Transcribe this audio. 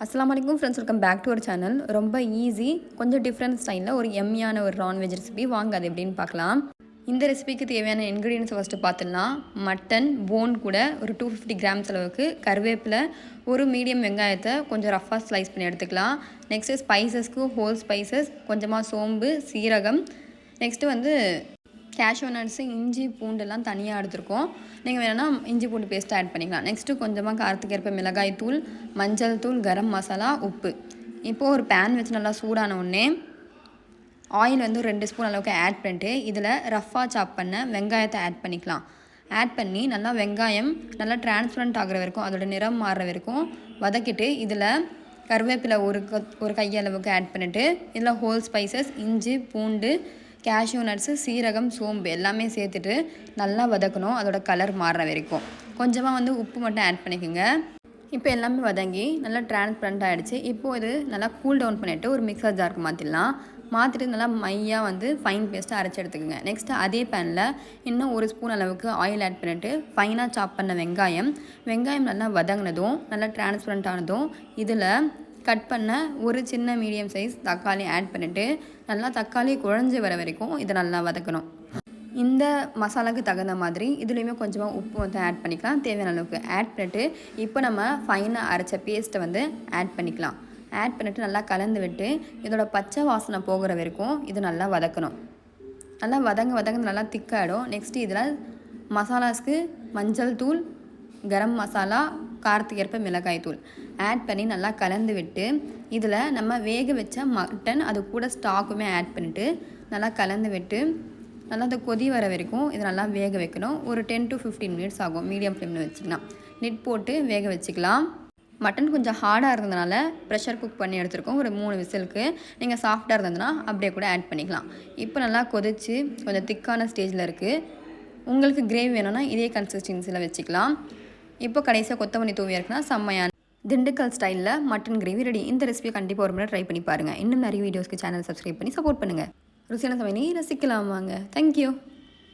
அஸ்ஸலாமு அலைக்கும் friends, welcome back to our channel. ரொம்ப ஈஸி, கொஞ்சம் டிஃப்ரெண்ட் ஸ்டைலில் ஒரு எம்மியான ஒரு நான்வெஜ் ரெசிபி. வாங்க அது எப்படின்னு பார்க்கலாம். இந்த ரெசிபிக்கு தேவையான இன்க்ரீடியன்ஸ் ஃபஸ்ட்டு பார்த்துடலாம். மட்டன் போன் கூட ஒரு 250 கிராம்ஸ் அளவுக்கு, கருவேப்பிலை, ஒரு மீடியம் வெங்காயத்தை கொஞ்சம் ரஃபாக ஸ்லைஸ் பண்ணி எடுத்துக்கலாம். நெக்ஸ்ட்டு ஸ்பைசஸ்க்கு ஹோல் ஸ்பைசஸ், கொஞ்சமாக சோம்பு, சீரகம், நெக்ஸ்ட்டு வந்து கேஷ்யூ நட்ஸு, இஞ்சி பூண்டெல்லாம் தனியாக எடுத்துருக்கோம். நீங்கள் வேணும்னா இஞ்சி பூண்டு பேஸ்ட்டு ஆட் பண்ணிக்கலாம். நெக்ஸ்ட்டு கொஞ்சமாக காரத்துக்கு ஏற்ப மிளகாய் தூள், மஞ்சள் தூள், கரம் மசாலா, உப்பு. இப்போது ஒரு பேன் வச்சு நல்லா சூடான உடனே ஆயில் வந்து 2 ஸ்பூன் அளவுக்கு ஆட் பண்ணிட்டு இதில் ரஃபாக சாப் பண்ண வெங்காயத்தை ஆட் பண்ணிக்கலாம். ஆட் பண்ணி நல்லா வெங்காயம் நல்லா டிரான்ஸ்பரண்ட் ஆகிற வரைக்கும், அதோட நிறம் மாறுற வரைக்கும் வதக்கிட்டு இதில் கருவேப்பிலை ஒரு கையளவுக்கு ஆட் பண்ணிவிட்டு இதில் ஹோல் ஸ்பைசஸ், இஞ்சி பூண்டு, கேஷ்யூ நட்ஸு, சீரகம், சோம்பு எல்லாமே சேர்த்துட்டு நல்லா வதக்கணும். அதோட கலர் மாறுற வரைக்கும் கொஞ்சமாக வந்து உப்பு மட்டும் ஆட் பண்ணிக்கோங்க. இப்போ எல்லாமே வதங்கி நல்லா டிரான்ஸ்பரண்ட் ஆகிடுச்சு. இப்போது இது நல்லா கூல் டவுன் பண்ணிவிட்டு ஒரு மிக்சர் ஜாருக்கு மாற்றிடலாம். மாற்றிட்டு நல்லா மையாக வந்து ஃபைன் பேஸ்ட்டு அரைச்சி எடுத்துக்கோங்க. நெக்ஸ்ட்டு அதே பேனில் இன்னும் 1 ஸ்பூன் அளவுக்கு ஆயில் ஆட் பண்ணிவிட்டு ஃபைனாக சாப் பண்ண வெங்காயம் நல்லா வதங்கினதும் நல்லா டிரான்ஸ்பரண்ட் ஆனதும் இதில் கட் பண்ண ஒரு சின்ன மீடியம் சைஸ் தக்காளி ஆட் பண்ணிவிட்டு நல்லா தக்காளி குழஞ்சி வர வரைக்கும் இதை நல்லா வதக்கணும். இந்த மசாலாவுக்கு தகுந்த மாதிரி இதுலேயுமே கொஞ்சமாக உப்பு வந்து ஆட் பண்ணிக்கலாம். தேவையான அளவுக்கு ஆட் பண்ணிவிட்டு இப்போ நம்ம ஃபைனாக அரைச்ச பேஸ்ட்டை வந்து ஆட் பண்ணிக்கலாம். ஆட் பண்ணிவிட்டு நல்லா கலந்து விட்டு இதோட பச்சை வாசனை போகிற வரைக்கும் இது நல்லா வதக்கணும். நல்லா வதங்க நல்லா திக்காகிடும். நெக்ஸ்ட்டு இதில் மசாலாஸ்க்கு மஞ்சள் தூள், கரம் மசாலா, காரத்துக்கு ஏற்ப மிளகாய் தூள் ஆட் பண்ணி நல்லா கலந்து விட்டு இதில் நம்ம வேக வச்ச மட்டன் அது கூட ஸ்டாக்குமே ஆட் பண்ணிவிட்டு நல்லா கலந்து விட்டு நல்லா அந்த கொதி வர வரைக்கும் இது நல்லா வேக வைக்கணும். ஒரு 10 to 15 மினிட்ஸ் ஆகும். மீடியம் ஃப்ளேமில் வச்சுக்கலாம். நிட் போட்டு வேக வச்சுக்கலாம். மட்டன் கொஞ்சம் ஹார்டாக இருந்ததுனால ப்ரெஷர் குக் பண்ணி எடுத்துருக்கோம் ஒரு 3 விசிலுக்கு. நீங்கள் சாஃப்டாக இருந்ததுன்னா அப்படியே கூட ஆட் பண்ணிக்கலாம். இப்போ நல்லா கொதிச்சு கொஞ்சம் திக்கான ஸ்டேஜில் இருக்குது. உங்களுக்கு கிரேவி வேணும்னா இதே கன்சிஸ்டன்சியில் வச்சுக்கலாம். இப்போ கடைசியாக கொத்தமல்லி தூவி இருக்குன்னா செம்மையான திண்டுக்கல் ஸ்டைலில் மட்டன் கிரேவி ரெடி. இந்த ரெசிபியை கண்டிப்பாக ஒரு முறை ட்ரை பண்ணி பாருங்கள். இன்னும் நிறைய வீடியோஸ்க்கு சேனல் சப்ஸ்கிரைப் பண்ணி சப்போர்ட் பண்ணுங்கள். ருசியான சமையலை ரசிக்கலாம் வாங்க. தேங்க்யூ.